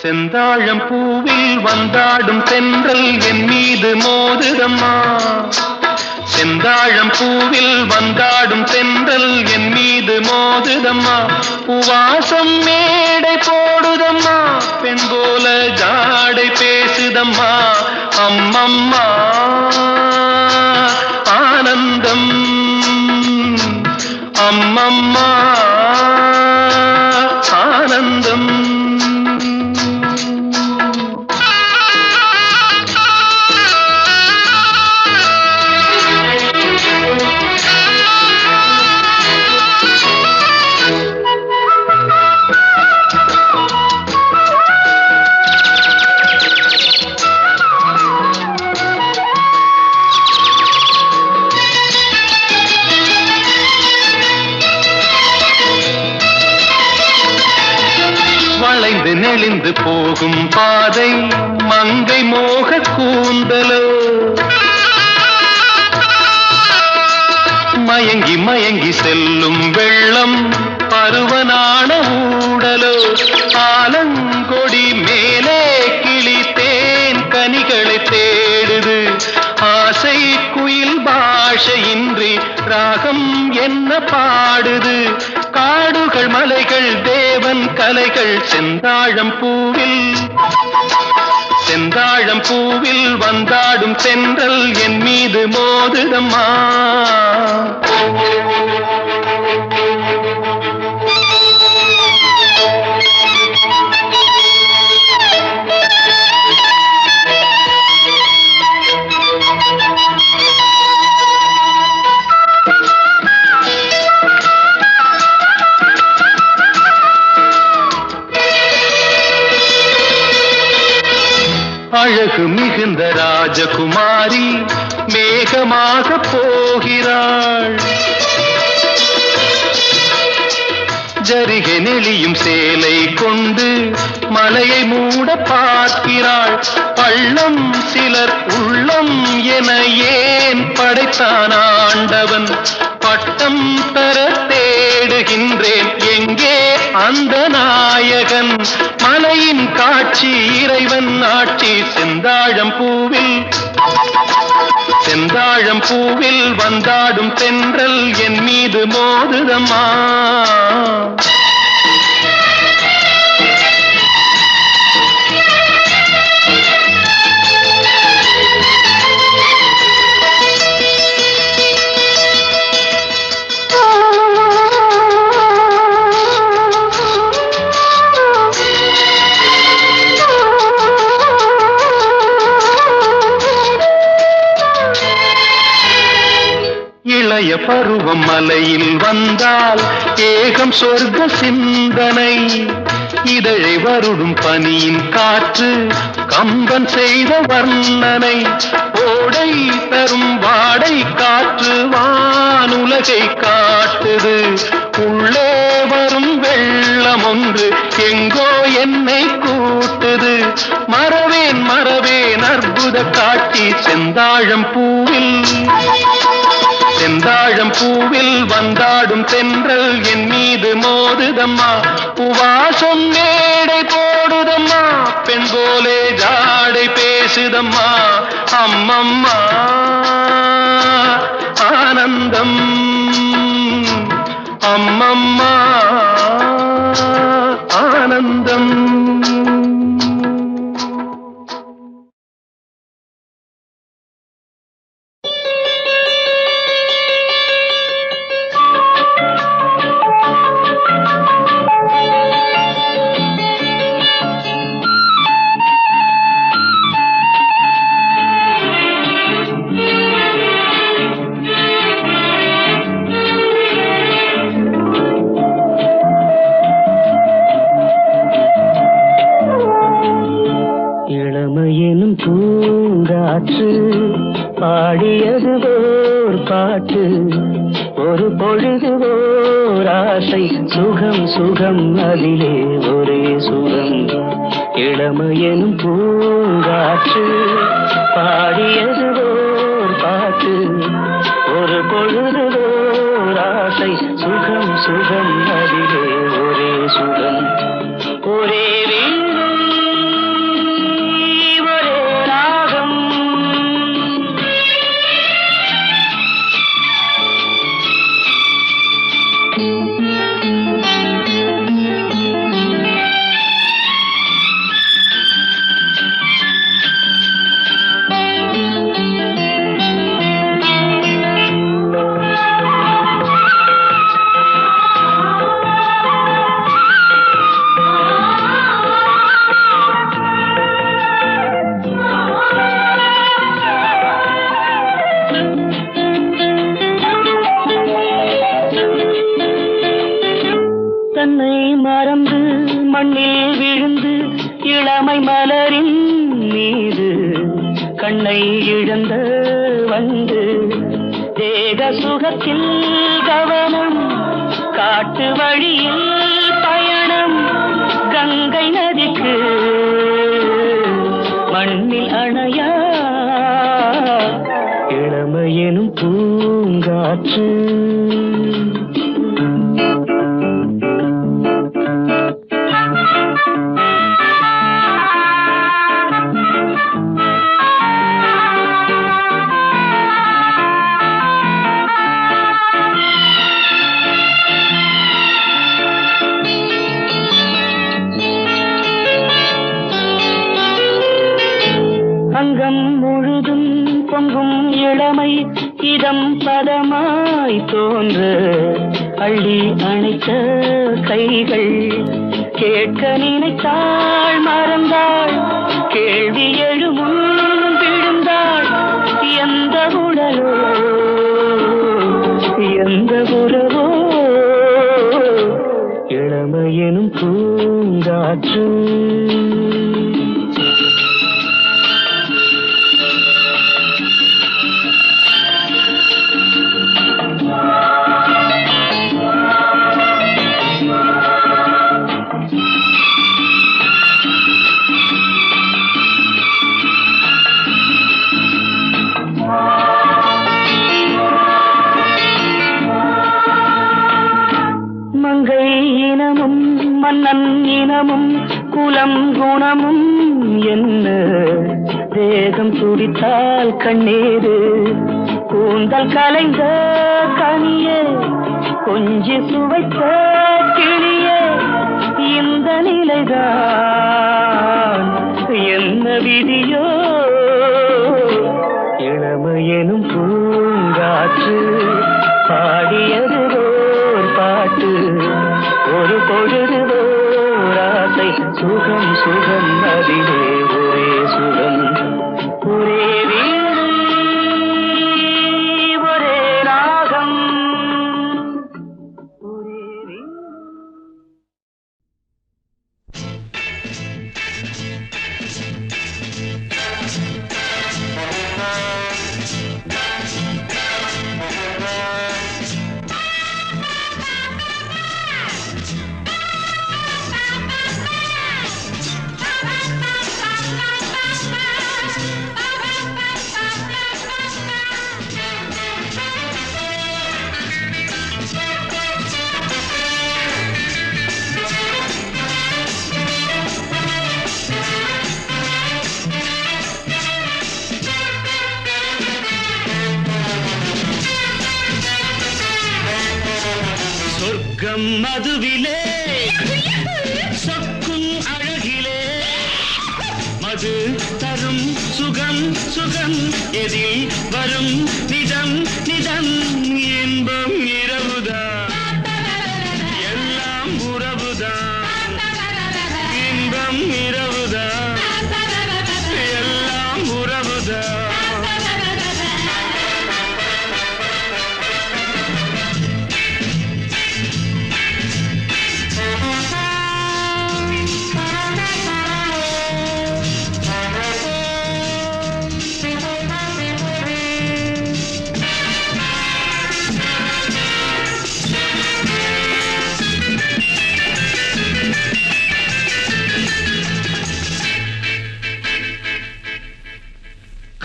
செந்தாழம் பூவில் வந்தாடும் தென்றல் என் மீது மோதுதம்மா. செந்தாழம் பூவில் வந்தாடும் தென்றல் என் மீது மோதுதம்மா. பூவாசம் மேடை போடுதம்மா, பெண் போல ஜாடை பேசுதம்மா. அம்மம்மா ஆனந்தம், அம்மம்மா ஆனந்தம். வளைந்து நெளிந்து போகும் பாதை மங்கை மோக கூந்தலோ, மயங்கி மயங்கி செல்லும் வெள்ளம் பருவனான ஊடலோ. ஆலங்கொடி மேலே கிளி தேன் கனிகளை தேடுது, ஆசை குயில் பாஷையின்றி ராகம் என்ன பாடுது. காடுகள் மலைகள் தேவன் கலைகள் செந்தாழம் பூவில், செந்தாழம் பூவில் வந்தாடும் தென்றல் என் மீது மோதுதம்மா. அழகு மிகுந்த ராஜகுமாரி மேகமாக போகிறாள், ஜரிகை நெளியும் சேலை கொண்டு மலையை மூட பார்க்கிறாள். பள்ளம் சிலர் உள்ளம் என ஏன் படைத்தான் ஆண்டவன், பட்டம் தர தேடுகின்றேன் எங்கே அந்த நாயகன். மலையின் காட்சி இறைவன் ஆட்சி செந்தாழம் பூவில், செந்தாழம் பூவில் வந்தாடும் தென்றல் என் மீது மோதுதம்மா. இளைய பருவம் மலையில் வந்தால் ஏகம் சொர்க்க சிந்தனை, இதழை வருடும் பனியின் காற்று கம்பன் செய்த வர்ணனை. ஓடை தரும் வாடை காற்று வானுலகை காட்டுது, உள்ளே வரும் வெள்ளம் ஒன்று எங்கோ என்னை கூட்டுது. மறவேன் மறவேன் அற்புத காட்சி செந்தாழம் பூவில், செந்தாழம் பூவில் வந்தாடும் தென்றல் என் மீது மோதுதம்மா. பூவாசம் மேடை போடுதம்மா, பெண் போலே ஜாடை பேசுதம்மா. அம்மம்மா ஆனந்தம், அம்மம்மா ஆனந்தம். பாடியது ஓர் பாட்டு, ஒரு பொழுது ஓர் ஆசை, சுகம் சுகம் அதிலே ஒரே சுகம். இளமையெனும் பூங்காற்று பாடியது ஓர் பாட்டு, ஒரு பொழுது ஓர் ஆசை, சுகம் சுகம் அதிலே ஒரே சுகம். ஒரே வீடும் சுகத்தில் கவனம் காட்டு வழியில் பயணம் கங்கை நதிக்கு மண்ணில் அணையா இளமையெனும் பூங்காற்று அங்கம் முழுதும் பொங்கும் இளமை இதம் பதமாய் தோன்ற அள்ளி அணைத்த கைகள் கேட்க நினைத்தாள் மறந்தாள் கேள்வி எழுமுன் விழுந்தாள் எந்த உடலோ எந்த உறவோ இளமையெனும் பூங்காற்று மங்கை இனமும் மன்னன் இனமும் குலம் குணமும் என்ன தேகம் துடித்தால் கண்ணீரு கூந்தல் கலைந்த கனியே கொஞ்சி சுவைத்த கிளியே இந்த நிலைதான் என்ன விதியோ இளமையெனும் பூங்காற்று பாடியது பாட்டு ஒரு பொழுது ஓராசை சுகம் சுகம் அதிலே ஒரே சுகம் ஒரே வீடு ஒரே ராகம் ஒரே வீடு. சொர்க்கம் மதுவிலே சொக்கும் அழகிலே மது தரும் சுகம் சுகம் எதில் வரும் நிஜம் நிஜம் இன்பம் இரவுதான் எல்லாம் உறவுதான் இன்பம் இரவுதான் எல்லாம் உறவுதான்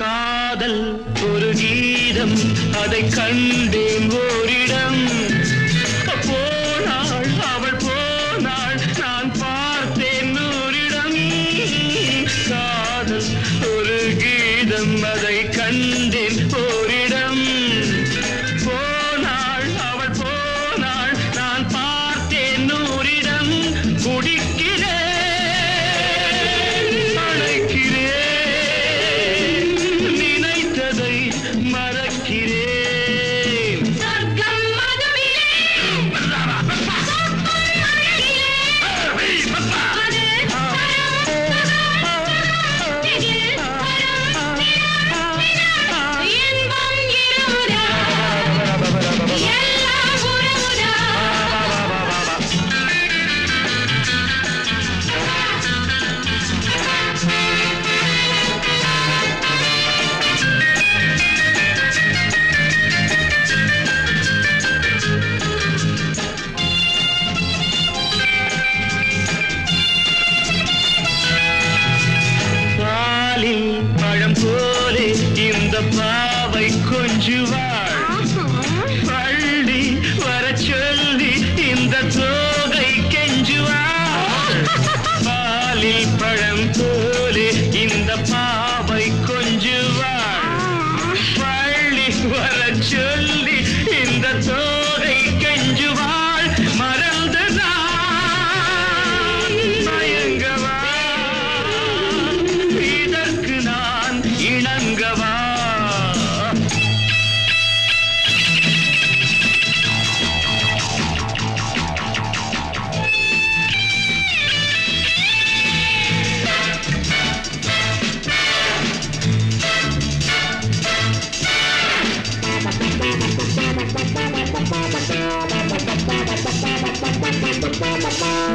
காதல் ஒரு கீதம் அதை கண்டேன் ஓரிடம் போனாள் அவள் போனாள் நான் பார்த்தேன் நூறிடம் காதல் ஒரு கீதம் அதை கண்டேன் ஓரிடம் போனாள் அவள் போனாள் நான் பார்த்தேன் நூறிடம் குடிக்கிறேன் மறக்கிறேன்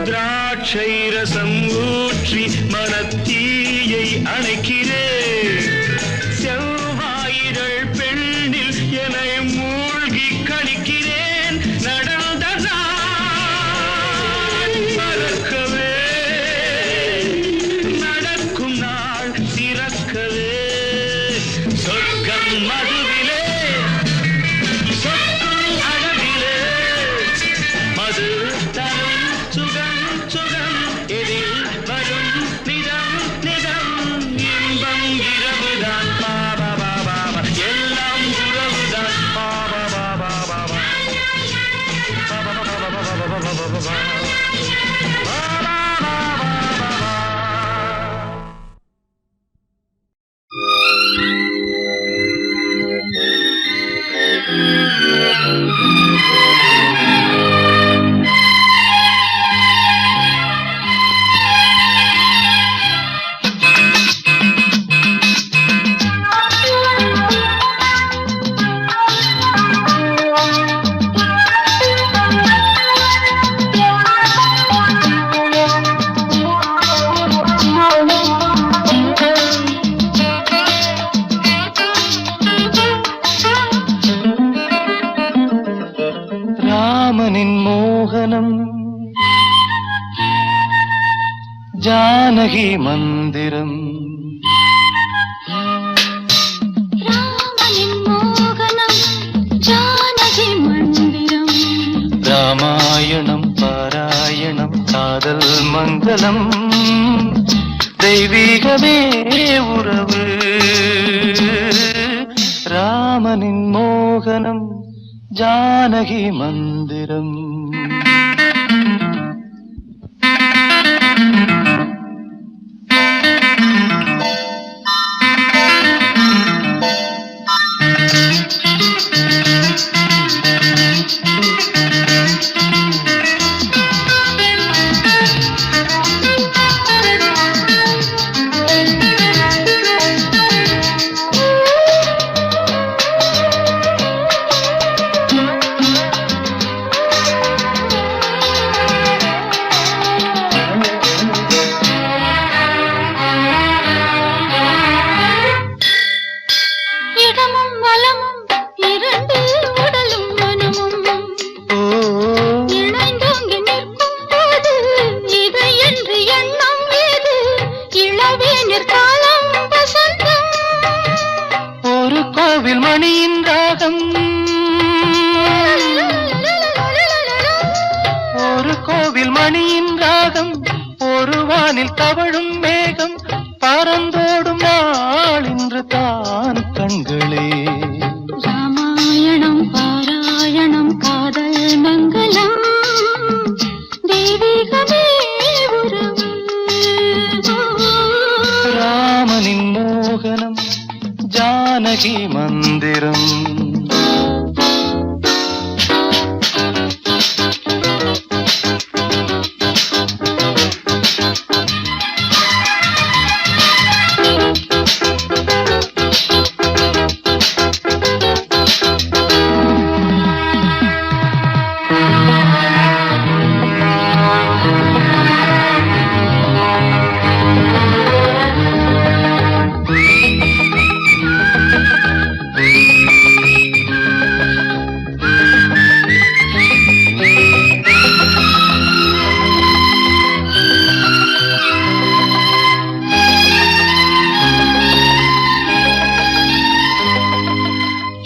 திராட்சை ரசம் ஊற்றி மனத்தீயை அணைக்கிறேன் செவ்வாயிரள் பெண்ணில் என்னை மூழ்கி கழிக்கிறேன் நடந்ததான் மறக்கவே நடக்கும் நாள் திறக்கவே சொர்க்கம் மதுவிலே சொற்கும் அழகிலே மது தரும் சுகம் சுகம் எதில் வரும் நிதம் நிதம் இன்பம் இரவுதான் பாபா பாபா எல்லாம் உறவுதான் பாபா பாபா பாபா ராமனின் மோகனம் ஜானகி மந்திரம் ராமனின் மோகனம் ஜானகி மந்திரம் ராமாயணம் பாராயணம் காதல் மங்களம் தெய்வீகமே உறவு ராமனின் மோகனம் ஜானகி மந்திரம் கோவில் மணியின் ராகம் ஒரு கோவில் மணியின் ராகம் ஒரு வானில் தவழும் மேகம் பறந்தோடும் நாள் இன்று தான் கண்களே ராமாயணம் பாராயணம் காதல் மங்களம் தெய்வீகமே உறவு ராமனின் மோகனம் ஜானகி மந்திரம்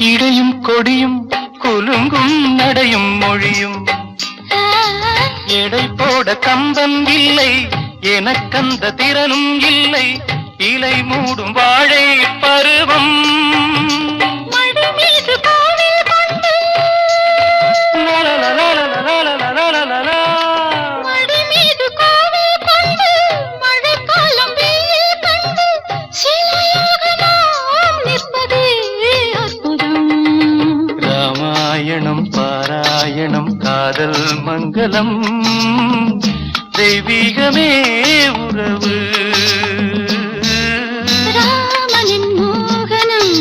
இடையும் கொடியும் குலுங்கும் நடையும் மொழியும் எடை போட கம்பம் இல்லை எனக்கந்த திறனும் இல்லை இலை மூடும் வாழை பருவம் ராமாயணம் பாராயணம் காதல் மங்களம் தெய்வீகமே உறவு ராமனின் மோகனம்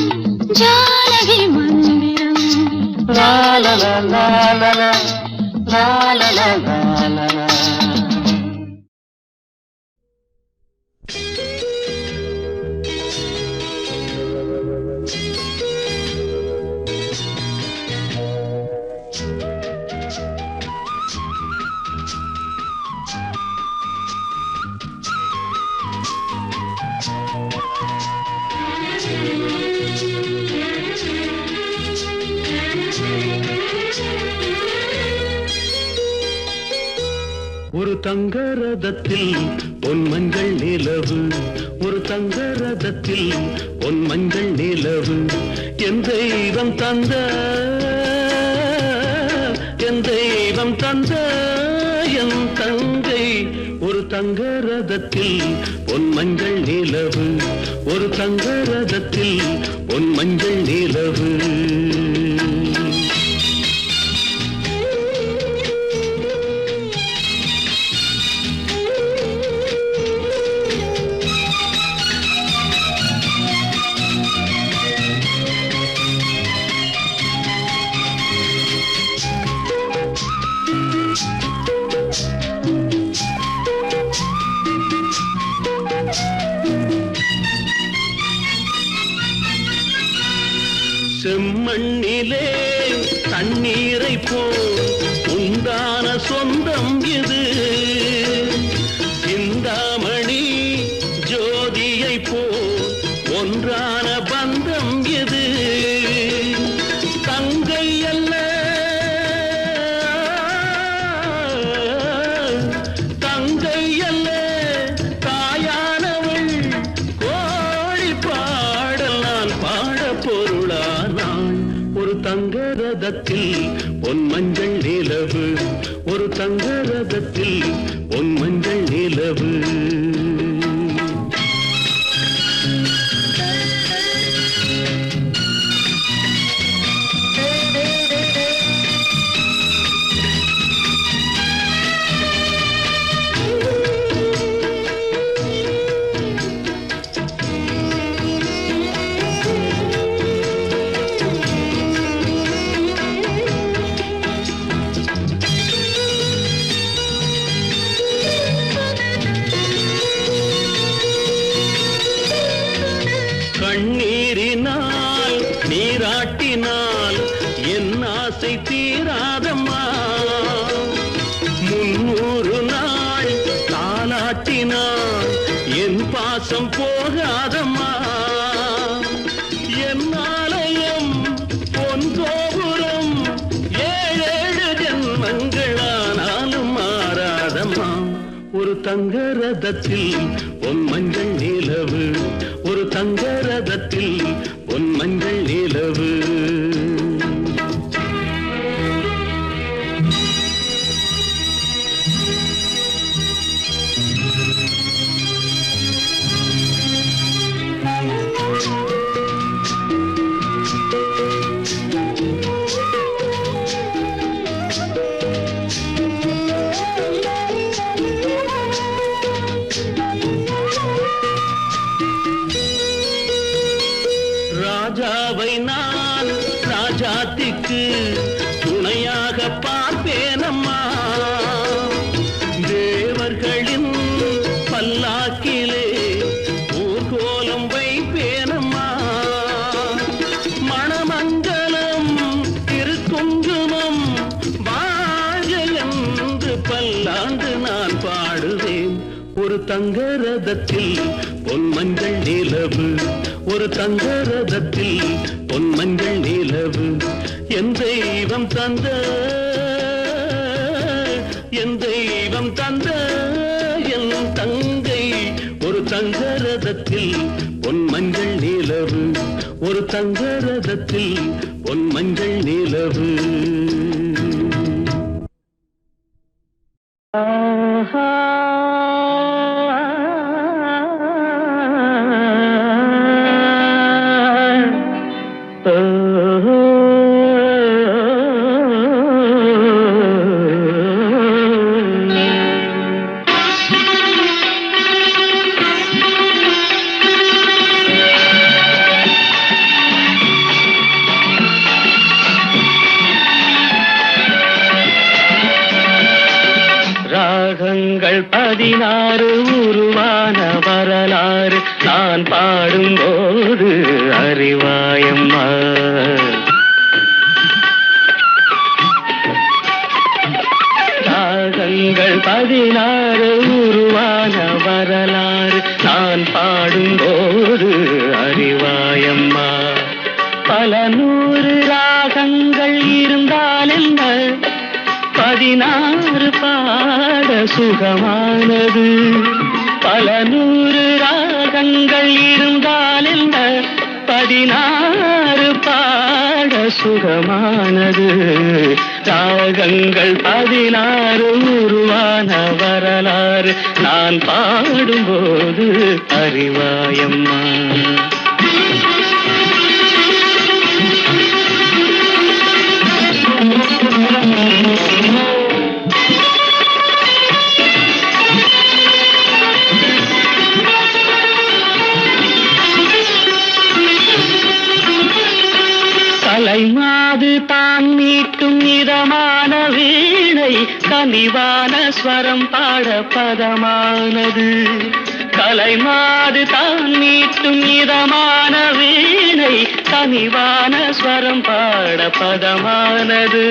ஜானகி மந்திரம் லா லா லா லா லா லா லா லா லா லா. ஒரு தங்க ரதத்தில் பொன் மஞ்சள் நிலவு, ஒரு தங்க ரதத்தில் பொன் மஞ்சள் நிலவு. என் தெய்வம் தந்த, என் தெய்வம் தந்த என் தங்கை. ஒரு தங்க ரதத்தில் பொன் மஞ்சள் நிலவு, ஒரு தங்க ரதத்தில் பொன் மஞ்சள் நிலவு. செம்மண்ணிலே தண்ணீரை போல் உண்டான சொந்தம் இது, சிந்தாமணி ஜோதியை போல் ஒன்றான பந்தம் இது. தங்கை அல்ல தங்கை அல்ல தாயானவள், கோழி பாடல் நான் பாட பொருளானாள். ஒரு தங்க ரதத்தில் பொன் மஞ்சள் நிலவு, ஒரு தங்க ரதத்தில் பொன் மஞ்சள் நிலவு. கண்ணீரினால் நீராட்டினால் என் ஆசை தீராதம்மா, 300 நாள் தாலாட்டினால் என் பாசம் போகாதம்மா. என் ஆலயம் பொன் கோபுரம் 7 ஜென்மங்களானாலும் மாறாதம்மா. ஒரு தங்க ரதத்தில் பொன் மஞ்சள் நிலவு, ஒரு தங்க ரதத்தில் பொன் மஞ்சள் நிலவு. ராஜாவை நான் ராஜாத்திக்கு துணையாக பார்ப்பேனம்மா, தேவர்களின் பல்லாக்கிலே ஊர்கோலம் வைப்பேனம்மா. மணமங்கலம் திருக்குங்குமம் வாழ என்று பல்லாண்டு நான் பாடுவேன். ஒரு தங்க ரதத்தில் பொன் மஞ்சள் நிலவு, ஒரு தங்க ரதத்தில் பொன் மஞ்சள் நிலவு. என் தெய்வம் தந்த, என் தெய்வம் தந்த என் தங்கை. ஒரு தங்க ரதத்தில் பொன் மஞ்சள் நிலவு, ஒரு தங்க ரதத்தில் பொன் மஞ்சள் நிலவு. ஆஹா ராகங்கள் 16 உருவான வரலாறு நான் பாடும்போது அறிவாயம்மா. ராகங்கள் 16 உருவான வரலாறு நான் பாடும்போது அறிவாயம்மா. பல 100 ராகங்கள் இருந்தால் என்ன, 16 பாட சுகமானது. பல 100 ராகங்கள் இருந்தால் என்ன, 16 பாட சுகமானது. ராகங்கள் 16 உருவான வரலாறு நான் பாடும்போது அறிவாயம்மா. கலைமாது தான் மீட்டும் இதமான வீணை, கனிவான ஸ்வரம் பாட பதமானது. கலைமாது தான் மீட்டும் இதமான வீணை, கனிவான ஸ்வரம் பாட பதமானது.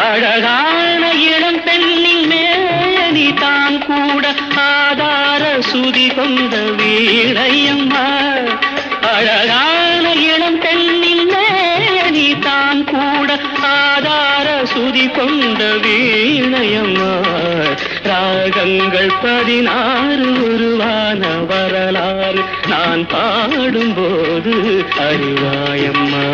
அழகான இளம் பெண்ணின் மேனி தான் கூட ஆதார சுதி கொண்ட வீணையம்மா. அழகான இளம் பெண்ணின் மேனி தான் கூட ஆதார சுதி கொண்ட வீணையம்மா. ராகங்கள் 16 உருவான வரலாறு நான் பாடும்போது அறிவாயம்மா.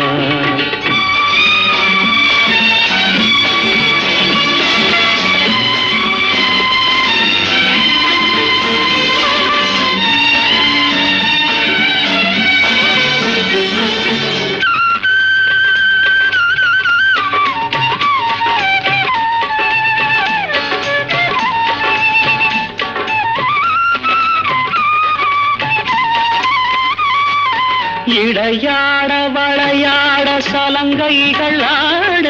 இடையாட வளையாட சலங்கைகள் ஆட,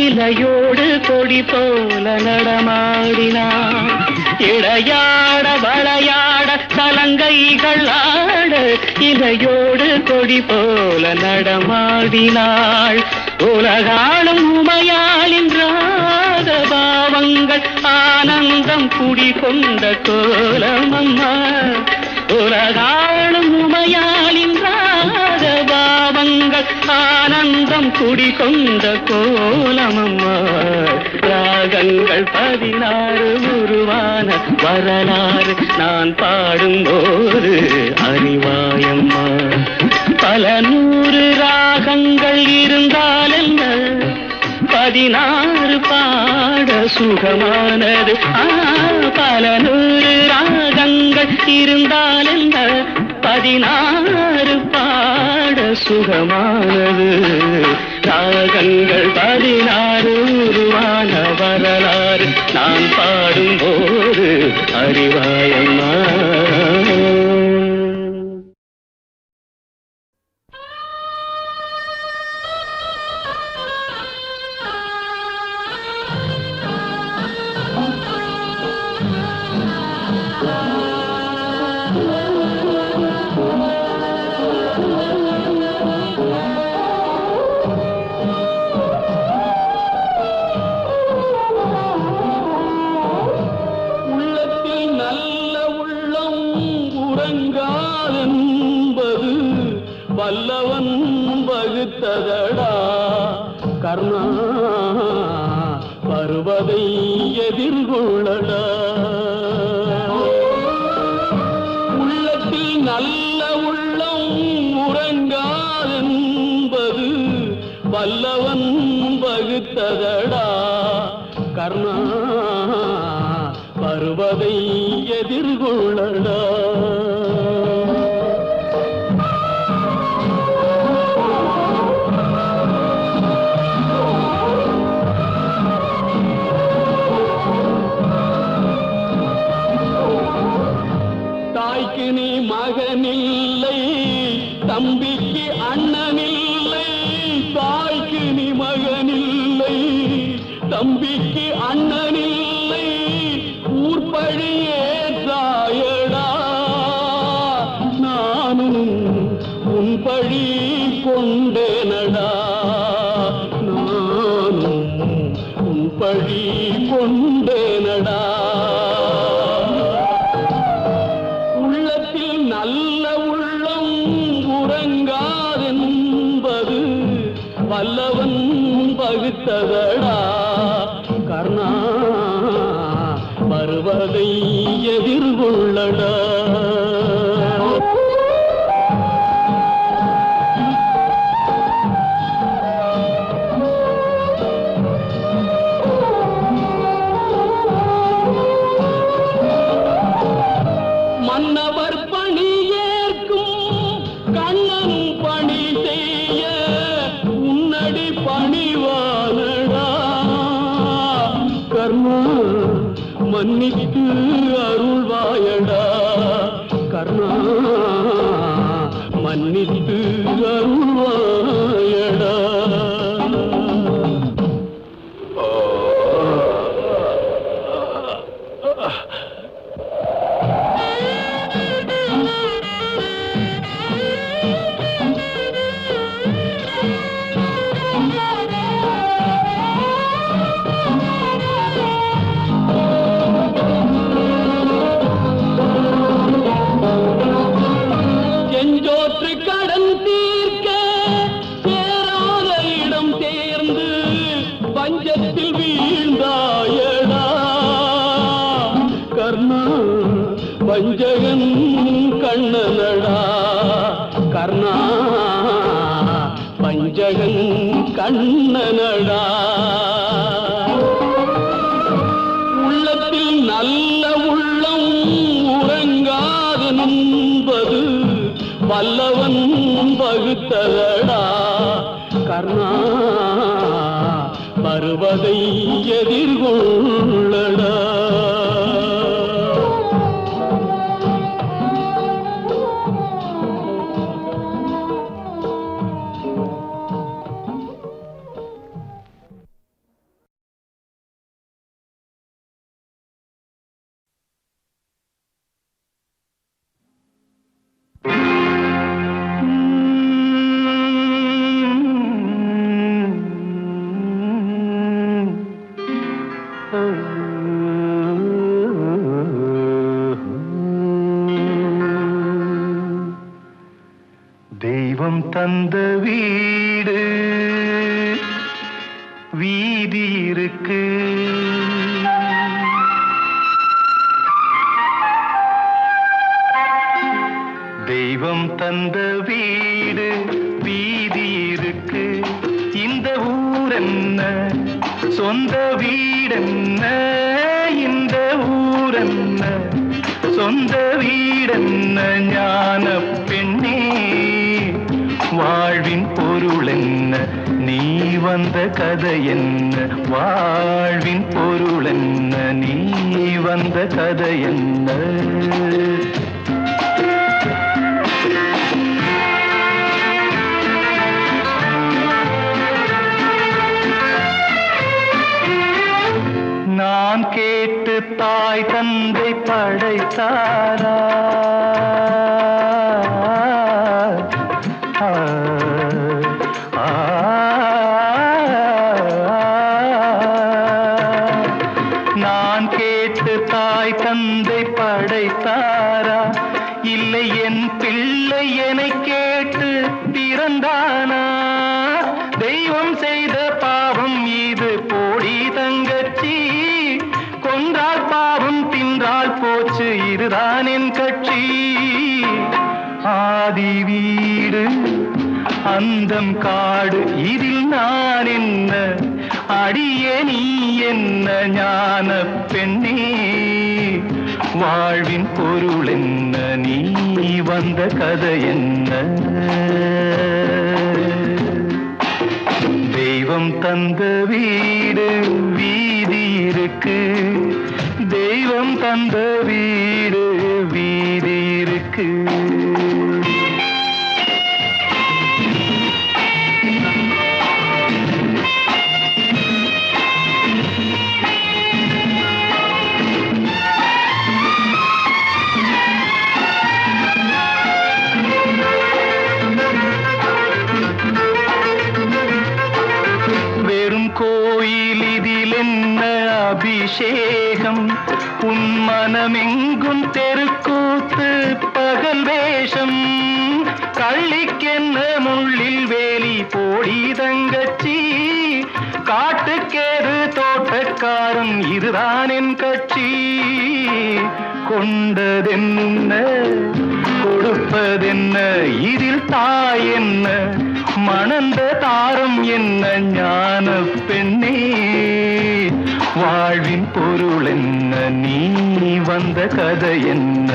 இலையோடு கொடி போல நடமாடினான். இடையாட வளையாட சலங்கைகள் ஆட, இலையோடு கொடி போல நடமாடினாள். உலகாளும் உமையாளின் ராக பாவங்கள் ஆனந்தம் குடிகொண்ட கோலமம்மா. உலகாளும் உமையாளின் ராக பாவங்கள் ஆனந்தம் குடிகொண்ட கோலமம்மா. ராகங்கள் 16 உருவான வரலாறு நான் பாடும்போது அறிவாயம்மா. பல 100 ராகங்கள் இருந்தால் என்ன, 16 பாட சுகமானது. பல 100 ராகங்கள் இருந்தால் என்ன, 16 பாட சுகமானது. ராகங்கள் 16 உருவான வரலாறு நான் பாடும்போது அறிவாயம்மா. வல்லவன் வகுத்ததடா கர்ணா, வருவதை எதிர்கொள்ளடா. உள்ளத்தில் நல்ல உள்ளம் உறங்காதென்பது வல்லவன் வகுத்ததடா கர்ணா, வருவதை எதிர்கொள்ளடா. தாய்க்கு நீ மகனில்லை, தம்பிக்கு அண்ணனில்லை. தாய்க்கு நீ மகனில்லை, தம்பிக்கு அண்ணனில்லை. ஊர்பழியே தாயடா, நானும் உன் பழி கொண்டேனடா. நானும் உன் பழி கொண்டேனடா. நல்ல உள்ளம் உறங்காதென்பது வல்லவன் பகுத்ததடா கர்ணா, வருவதை எதிர்கொள்ளடா. மன்னவர் பணி ஏற்கும் கண்ணனும் பணி செய்ய உன்னடி பணிவானடா. கர்ணா மன்னித்து அருள்வாயடா. கர்ணா மன்னித்து அருள்வாயடா. செஞ்சோற்று கடன் தீர்க்க சேராத இடம் தேர்ந்து பஞ்சத்தில் வீழ்ந்தாயடா. கர்ணா வஞ்சகன் கண்ணனடா. கர்ணா வஞ்சகன் கண்ணனடா. உள்ளத்தில் நல்ல உள்ளம் உறங்காது நம்பது வல்லவன் வகுத்ததடா. கர்ணா வருவதை எதிர்கொள்ளடா. தெய்வம் தந்த வீடு வீதி இருக்கு. தெய்வம் தந்த வீடு வீதி இருக்கு. இந்த ஊரென்ன சொந்த வீடென்ன. இந்த ஊரென்ன சொந்த வீடென்ன. ஞான பெண்ணே வாழ்வின் பொருள் என்ன. நீ வந்த கதை என்ன. வாழ்வின் பொருள் என்ன. நீ வந்த கதை என்ன. நான் கேட்டு தாய் தந்தை படைத்தாரா. நான் கேட்டு தாய் தந்தை படைத்தாரா. இல்லை என் பிள்ளை என்னை கேட்டு பிறந்தானா. தெய்வம் செய்த பாவம் இது போடி தங்கச்சி. கொன்றால் பாவம் தின்றால் போச்சு இதுதான் என் கட்சி. ஆதி வீடு அந்தம் காடு இதில் நான் என்ன. அடியே நீ என்ன ஞான பெண்ணே. வாழ்வின் பொருள் என்ன. நீ வந்த கதை என்ன. தெய்வம் தந்த வீடு வீதி இருக்கு. தெய்வம் தந்த வீடு வீதி இருக்கு. வெறும் கோயில் இதில் என்ன அபிஷேகம். உன் மனமெங்கும் தெருக்கூத்து பகல் வேஷம். கள்ளிக்கென்ன முள்ளில் வேலி போடி தங்கச்சி. காட்டுக்கேறு தோட்டக்காரன் இதுதான் என் கட்சி. கொண்டதென்ன கொடுப்பதென்ன இதில் தாய் என்ன மணந்த தாரம் என்ன ஞான பெண்ணே. வாழ்வின் பொருள் என்ன நீ வந்த கதை என்ன.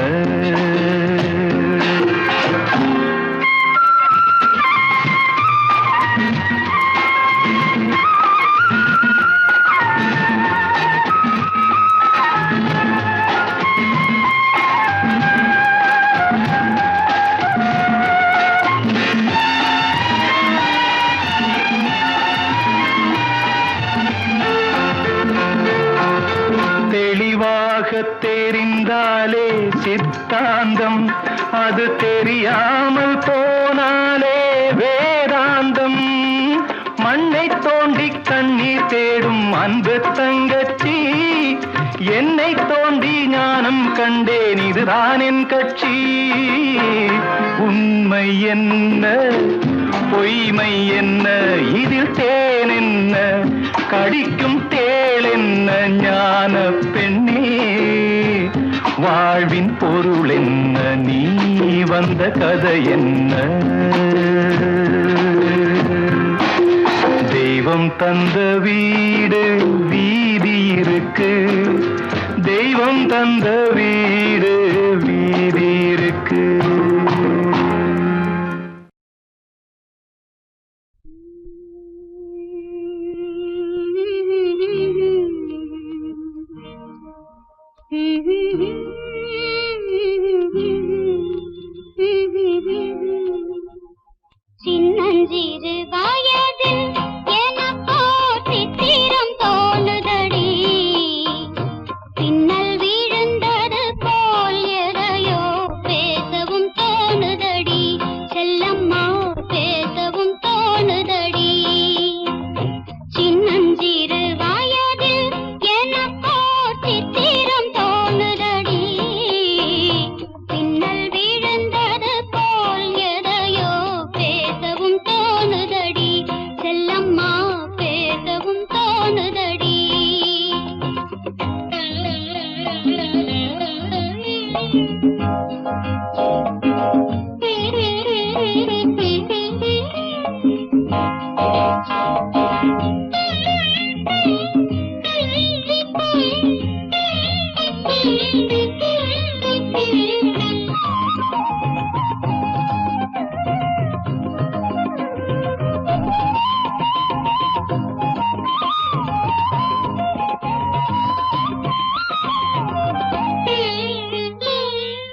தெரிந்தாலே சித்தாந்தம் அது தெரியாமல் போனாலே வேதாந்தம். மண்ணை தோண்டி கண்ணீர் தேடும் அன்பு தங்கச்சி என்னை தோண்டி ஞானம் கண்டேன் இதுதான் என் கட்சி. உண்மை என்ன பொய்மை என்ன இதில் தேன் என்ன கடிக்கும் தேள் என்ன ஞான பெண்ணே. வாழ்வின் பொருள் என்ன நீ வந்த கதை என்ன. தெய்வம் தந்த வீடு வீதி இருக்கு தெய்வம் தந்த வீடு வீதி இருக்கு. சின்னஞ்சிறு வயதில் எனக்கோ சித்திரம் தோணுதடி. பின்னல் விழுந்தது போல் எதையோ பேசவும் தோணுதடி. செல்லம்மா பேசவும் தோணுதடி. சின்னஞ்சிறு வயதில் எனக்கோ சித்திரம் தோணுதடி. பின்னல் விழுந்தது போல் எதையோ பேசவும் தோணுதடி. செல்லம்மா பேசவும் தோணுதடி.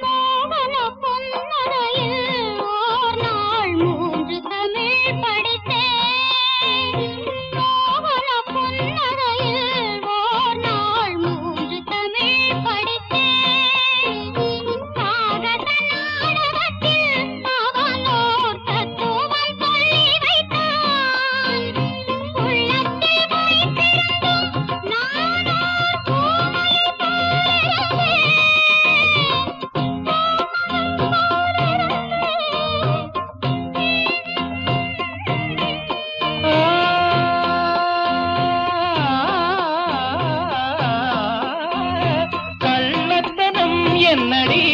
மோகன பொன்னரையில் ஓர் நாள் 3 தமிழ் படித்தேன். மோகன பொன்னரையில் ஓர் நாள் 3 தமிழ் படித்தேன். காகத நாடகத்தில் அவனோர் தத்துவம் சொல்லி வைத்தான். உள்ளத்தில் வைத்திருந்தும் நானோர் பூமையை போலிருந்தேன். கள்ளத்தனம் என்னடி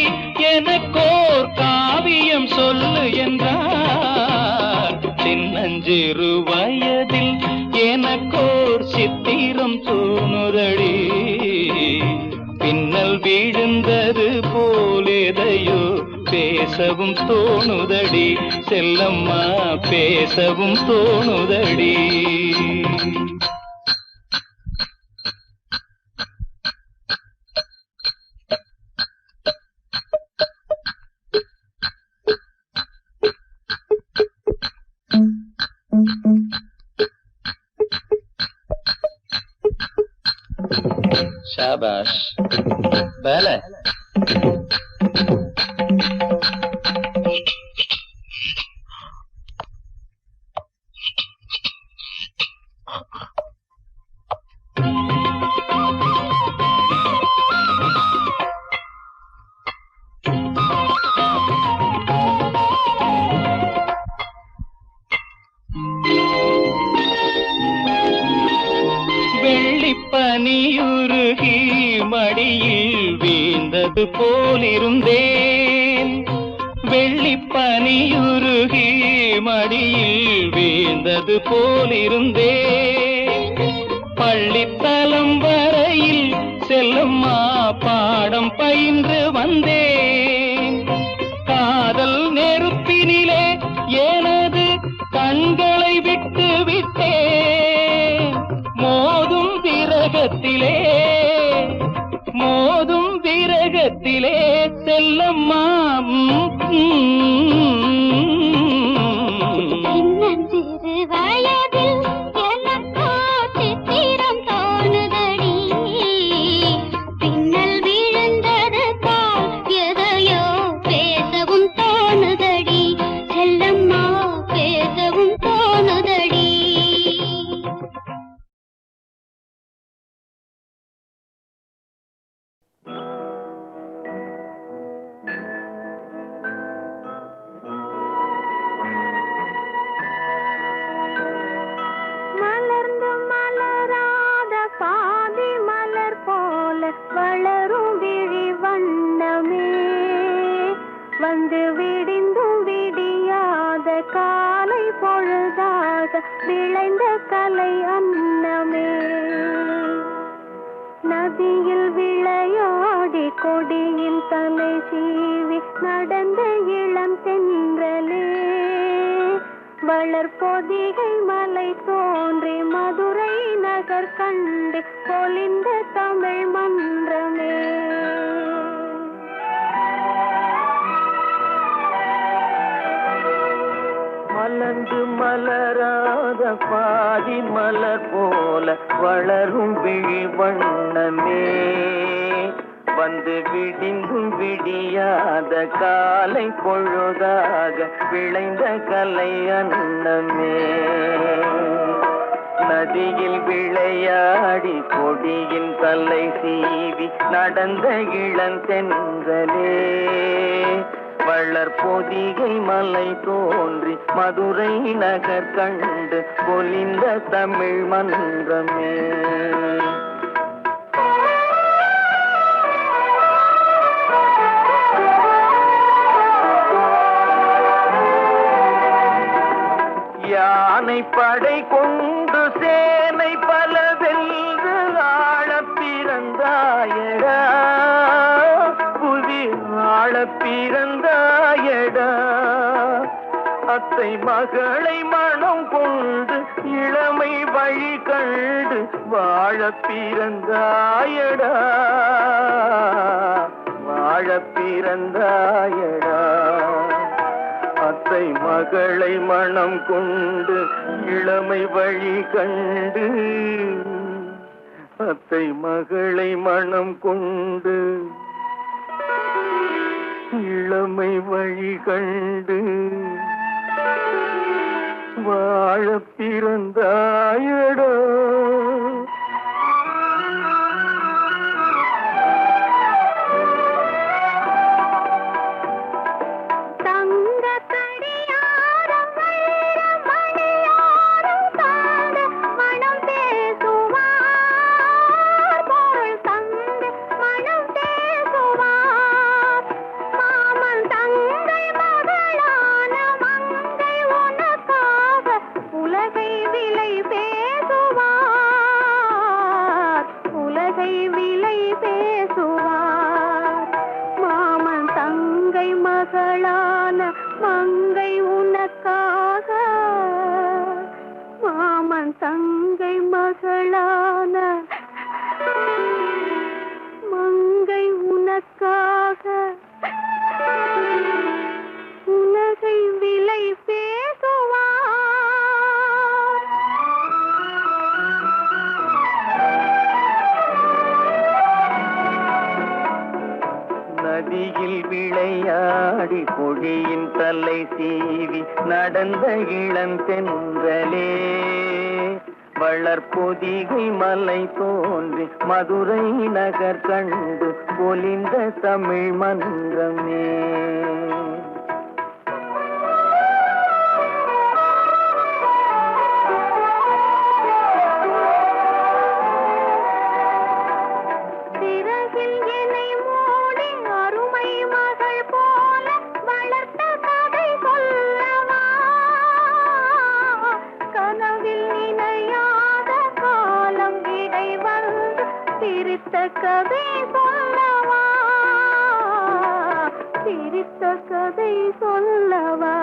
எனக்கோர் காவியம் சொல்லு என்றார். சின்னஞ்சிறு வயதில் எனக்கோர் சித்திரம் தோணுதடி. பின்னல் விழுந்தது போலேதையோ பேசவும் தோணுதடி. செல்லம்மா பேசவும் தோணுதடி. शाबाश पहले மடியில் வீழ்ந்தது போலிருந்தேன். வெள்ளிப்பனியுருகி மடியில் வீழ்ந்தது போலிருந்தேன். பள்ளித்தலம் வரையில் செல்லம்மா பாடம் பயின்று வந்தேன். காதல் நெருப்பினிலே எனது கண்களை விட்டு விட்டேன். மோதும் விரகத்திலே செல்லம்மா சிறு வயதில் எனக்கோ சித்திரம் தோணுதடி. பின்னல் விழுந்தது போல் எதையோ பேசவும் தோணுதடி. செல்லம்மா பேசவும் தோணுதடி. மலர்ந்து மலராத பாதி மலர் போல வளரும் விழி வண்ணமே. வந்து விடிந்தும் விடியாத காலை பொழுதாக விளைந்த கலை அன்னமே. நதியில் விளையாடி கொடியில் தலை சீவி நடந்த இளம் தென்றலே. வளர்பொதிகை மலை தோன்றி மதுரை நகர் கண்டு பொலிந்த தமிழ் மன்றமே. மலர்ந்து மலராத பாதி மலர் போல வளரும் விழி வண்ணமே. வந்து விடிந்தும் விடியாத காலை பொழுதாக விளைந்த கலை அன்னமே. நதியில் விளையாடி கொடியின் தலை சீவி நடந்த இளந்தென்றலே. வளர்பொதிகை மலை தோன்றி மதுரை நகர் கண்டு பொலிந்த தமிழ் மன்றமே. யானை படை கொண்டு சேனை பல வென்று ஆளப் பிறந்தாயடா. புவி ஆளப் பிறந்தாயடா. அத்தை மகளை மனம் கொண்டு இளமை வழி கண்டு வாழப் பிறந்தாயடா. வாழப் பிறந்தாயடா. அத்தை மகளை மனம் கொண்டு இளமை வழி கண்டு. அத்தை மகளை மனம் கொண்டு இளமை வழி கண்டு வாழப் பிறந்தாயடா. மங்கை உனக்காக. மாமன் தங்கை மகளான மங்கை உனக்காக உலகை விலை பேசுவார். நதியில் விளையாடி கொடியின் தலை சீவி நடந்த இளந்தென்றலே. வளர்பொதிகை மலை தோன்றி மதுரை நகர் கண்டு பொலிந்த தமிழ் மன்றமே. சிறகு மனசில் என்னை மூடி அருமை மகள் போல வளர்த்த கதை சொல்லவா கனவில் நினையாத காலம் இடை வந்து சிரித்த கதை சொல்லவா சிரித்த கதை சொல்லவா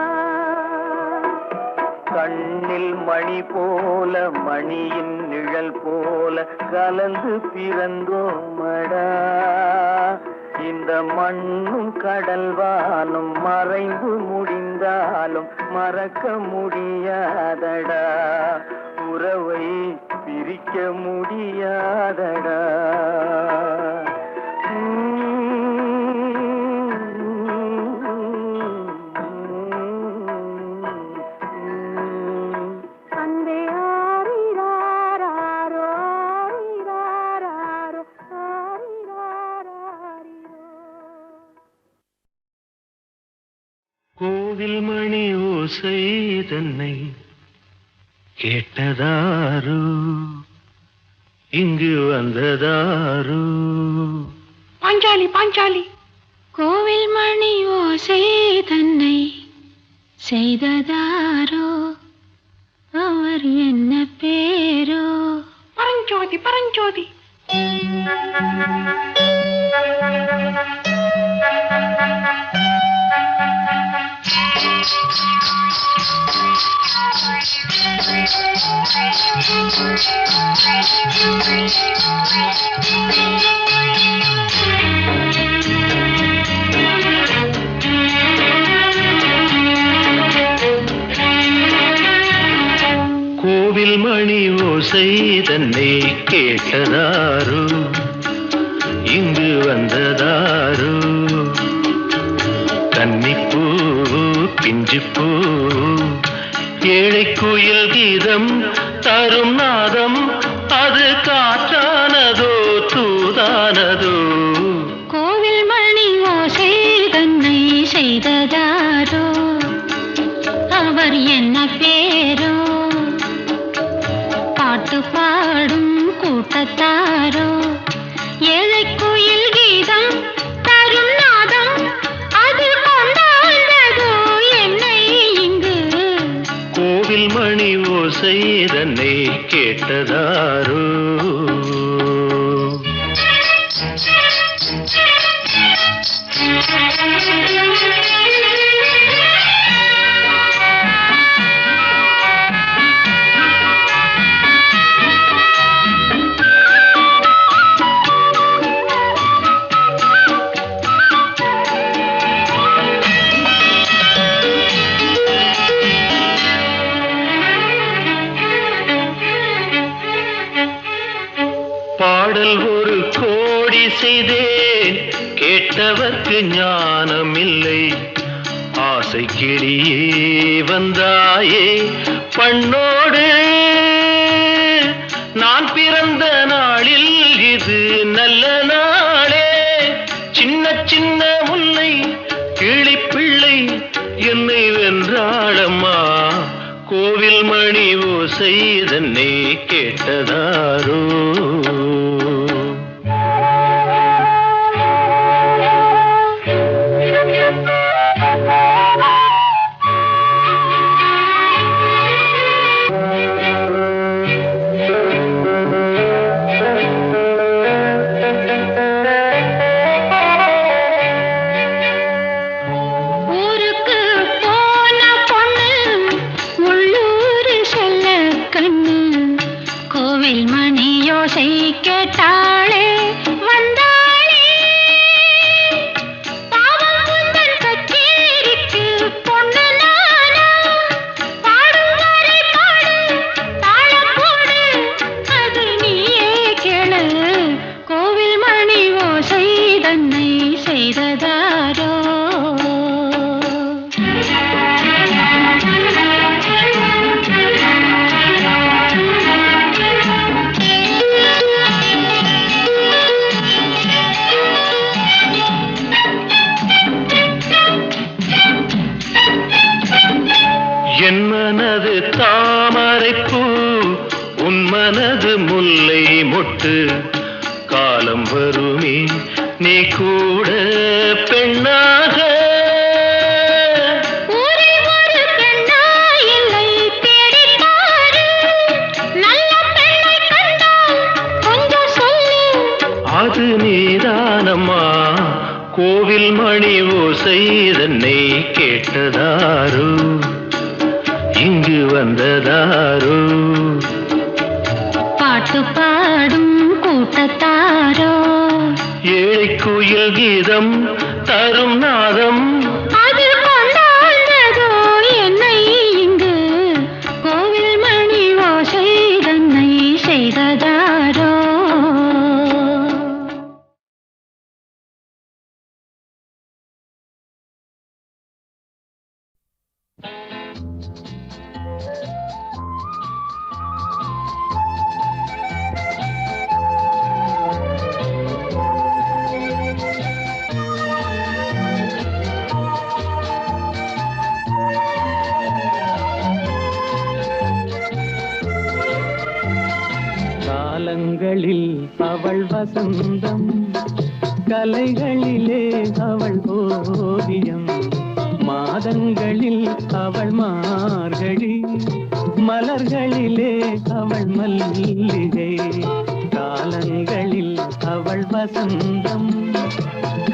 கண்ணில் மணி போல மணியின் நிழல் போல கலந்து பிறந்தோமடா இந்த மண்ணும் கடல்வானும் மறைந்து முடிந்தாலும் மறக்க முடியாதடா உறவை பிரிக்க முடியாதடா கோவில் மணி ஓசை தன்னை கேட்டதாரோ இங்கு வந்ததாரோ பாஞ்சாலி பாஞ்சாலி கோவில் மணி ஓசை தன்னை செய்ததாரோ அவர் என்ன பேரோ பரஞ்சோதி பரஞ்சோதி கோவில் மணி ஓசை தன்னை கேட்டதாரோ இங்கு வந்ததாரோ கன்னிப்பூ பிஞ்சுப்பூ ஏழை குயில் கீதம் தரும் நாதம் அது காற்றானதோ தூதானதோ கோவில் மணி ஓசை தன்னை செய்ததாரோ அவர் என்ன பேரோ பாட்டு பாடும் கூட்டத்தாரோ ஏழை குயில் கீதம் தரும் நாதம் அது கொண்டாண்டதோ என்னை இங்கு கோவில் மணி ஓசை தன்னை கேட்டதாரோ பாடல் ஒரு கோடி செய்தேன் கேட்டவர்க்கு ஞானம் இல்லை ஆசை கிளியே வந்தாயே பண்ணோடு நான் பிறந்த நாளில் இது நல்ல நாளே சின்ன சின்ன முல்லை கிளிப்பிள்ளை என்னை வென்றாளம்மா கோவில் மணி ஓசை தன்னை கேட்டதாரோ கேட்டாளே வந்தாளே பாவம் உந்தன் கச்சேரிக்கு பொண்ணு நானா பாடும் வரை பாடு தாளம் போடு அது நீயே கேளு கோவில் மணி ஓசை தன்னை செய்ததாரோ என் மனது தாமரைப்பூ உன் மனது முல்லை மொட்டு காலம் வருமே நீ கூட பெண்ணாக. அது நீதானம்மா கோவில் மணி ஓசை தன்னை கேட்டதாரோ இங்கு வந்ததாரோ பாட்டு பாடும் கூட்டத்தாரோ ஏழை கோயில் கீதம் தரும் நாதம் அது கொண்டாந்ததோ என்னை இங்கு கோவில் மணி ஓசை தன்னை செய்ததாரோ. காலங்களில் அவள் வசந்தம், கலைகளிலே அவள் ஓவியம், மாதங்களில் அவள் மார்கழி, மலர்களிலே அவள் மல்லிகை. காலங்களில் அவள் வசந்தம்,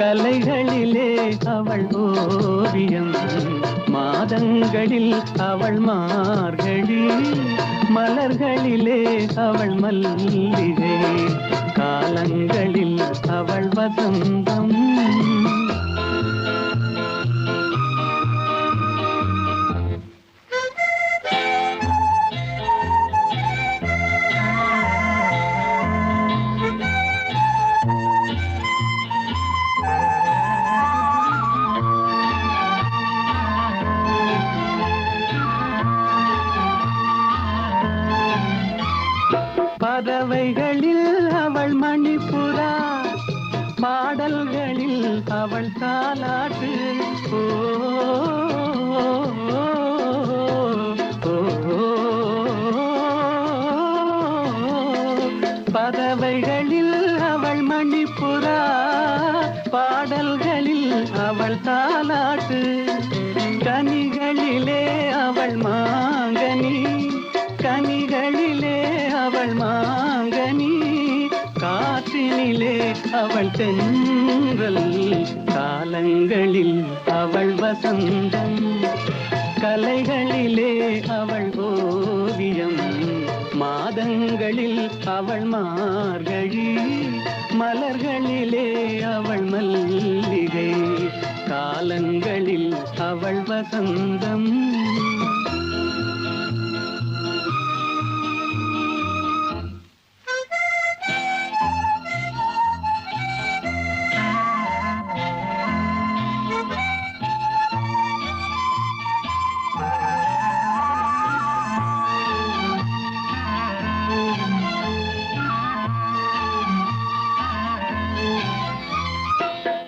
கலைகளிலே அவள் ஓவியம், மாதங்களில் அவள் மார்கழி, மலர்களிலே அவள் மல்லிகை. காலங்களில் அவள் வசந்தம். பறவைகளில் அவள் மணிப்புறா, பாடல்களில் அவள் தாலாட்டு. ஓ, பறவைகளில் அவள் மணிப்புறா, பாடல்களில் அவள் தாலாட்டு. கனிகளிலே அவள் மாங்கனி, கனிகளிலே அவள் மாங்கனி, காற்றினிலே அவள் தென்றல். காலங்களில் அவள் வசந்தம், கலைகளிலே அவள் ஓவியம், மாதங்களில் அவள் மார்கழி, மலர்களிலே அவள் மல்லிகை. காலங்களில் அவள் வசந்தம்.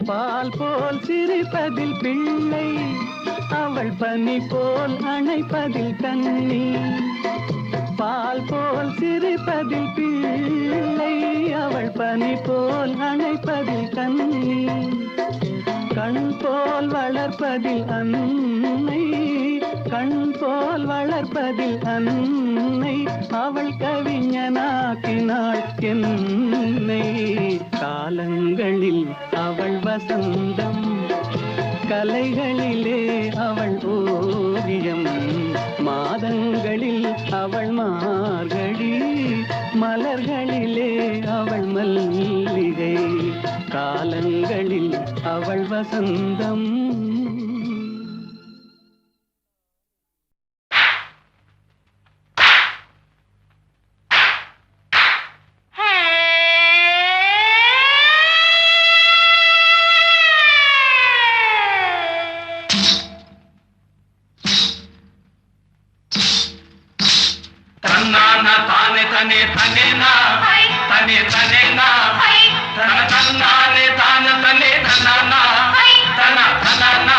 பால் போல் சிரிப்பதில் பிள்ளை, அவள் பனி போல் அணைப்பதில் கண்ணி. பால் போல் சிரிப்பதில் பிள்ளை, அவள் பனி போல் அணைப்பதில் கண்ணி. கண் போல் வளர்ப்பதில் அன்னை, கண் போல் வளர்ப்பதில் அன்னை. அவள் கவிஞனாக்கினாள் என்னை. காலங்களில் அவள் வசந்தம், கலைகளிலே அவள் ஓவியம், மாதங்களில் அவள் மார்கழி, மலர்களிலே அவள் மல்லிகை. காலங்களில் அவள் வசந்தம். தன்னானா தானே தனே தனேனா தனே தனேனா தன தன்னானே தான தனே தன்னானா தன தனானா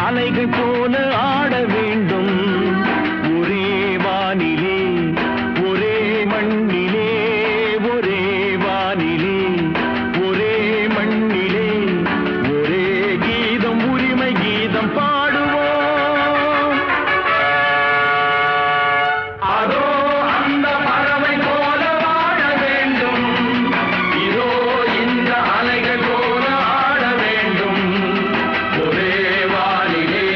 அலைகள் போல ஆட வேண்டும் ஒரே வானிலே ஒரே மண்ணிலே ஒரே வானிலே ஒரே மண்ணிலே ஒரே கீதம் உரிமை கீதம் பாடுவோம் அதோ அந்த பறவை போல வாழ வேண்டும் இதோ இந்த அலைகள் போல ஆட வேண்டும் ஒரே வானிலே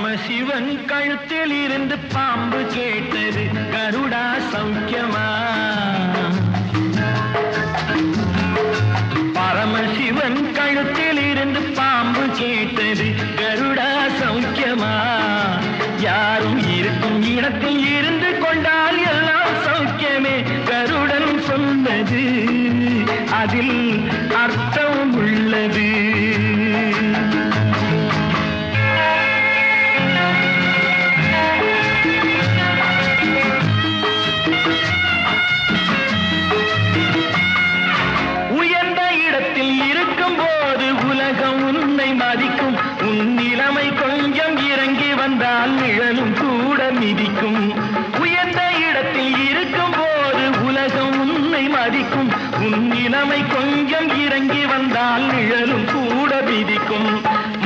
பரமசிவன் கழுத்தில் இருந்து பாம்பு கேட்டது கருடா சௌக்கியமா. பரமசிவன் கழுத்தில் இருந்து பாம்பு கேட்டது கருடா சௌக்கியமா. யாரும் இருக்கும் இடத்தில் இருந்து கொண்டால் எல்லாம் சௌக்கியமே கருடன் சொன்னது அதில் அர்த்தம் உள்ளது. உயர்ந்த இடத்தில் இருக்கும் போது உலகம் உன்னை மதிக்கும். உன் நிலைமை கொஞ்சம் இறங்கி வந்தால் நிழலும் கூட மிதிக்கும். உயர்ந்த இடத்தில் இருக்கும் போது உலகம் உன்னை மதிக்கும். உன் நிலைமை கொஞ்சம் இறங்கி வந்தால் நிழலும் கூட மிதிக்கும்.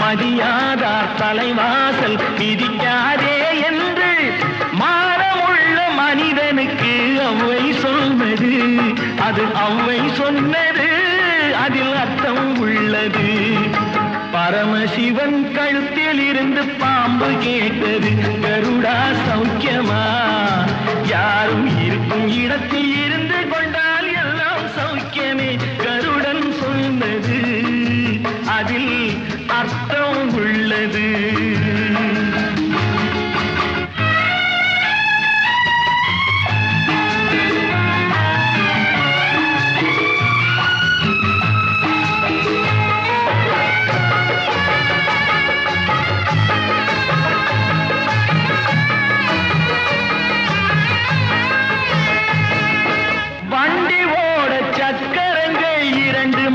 மதியாதார் தலைவாசல் மிதிக்காதே என்று மானமுள்ள மனிதனுக்கு அவ்வை சொன்னது. அது அவ்வை சொன்னது அதில் அர்த்தம் உள்ளது. பரமசிவன் கழுத்தில் இருந்து பாம்பு கேட்டது கருடா சௌக்கியமா. யாரும் இருக்கும் இடத்தில் இருந்து கொண்டால் எல்லாம் சௌக்கியமே கருடன் சொன்னது அதில் அர்த்தம் உள்ளது.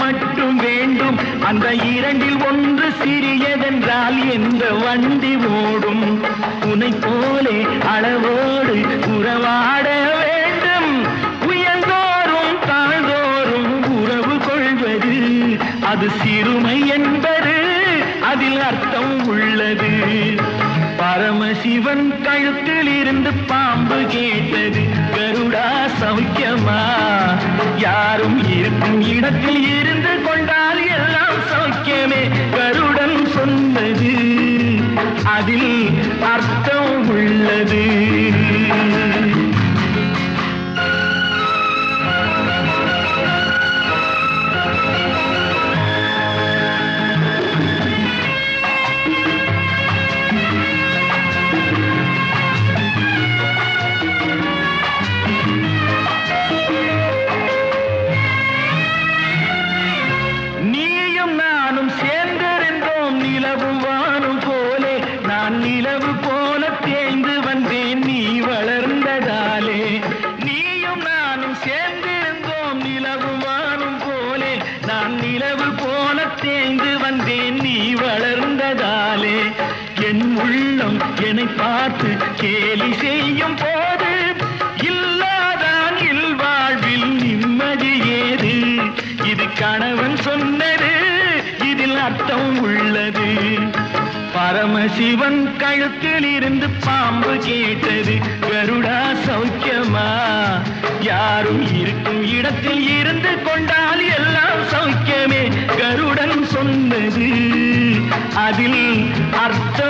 மட்டும் வேண்டும். அந்த இரண்டில் ஒன்று சிறியதென்றால் எந்த வண்டி ஓடும். உனை போலே அளவோடு உறவாட வேண்டும். உயர்ந்தோறும் தாழ்ந்தோறும் உறவு கொள்வது அது சிறுமை என்பது அதில் அர்த்தம் உள்ளது. பரமசிவன் கழுத்தில் இருந்து பாம்பு கேட்டது கருடா சௌக்கியமா. யாரும் இருக்கும் இடத்தில் இருந்து கொண்டால் எல்லாம் சௌக்கியமே கருடன் சொன்னது அதில் அர்த்தம் உள்ளது. நிலவு போல தேய்ந்து வந்தேன் நீ வளர்ந்ததாலே. நீயும் நானும் சேர்ந்திருந்தோம் நிலவு வானும் போலே. நான் நிலவு போல தேய்ந்து வந்தேன் நீ வளர்ந்ததாலே. என் உள்ளம் என்னை பார்த்து கேலி செய்யும் போது இல்லாதான் இல்வாழ்வில் நிம்மதி ஏது. இது கணவன் சொன்னது இதில் அர்த்தம் உள்ளது. பரமசிவன் கழுத்தில் இருந்து பாம்பு கேட்டது கருடா சௌக்கியமா. யாரும் இருக்கும் இடத்தில் இருந்து கொண்டால் எல்லாம் சௌக்கியமே கருடன் சொன்னது அதில் அர்த்தம்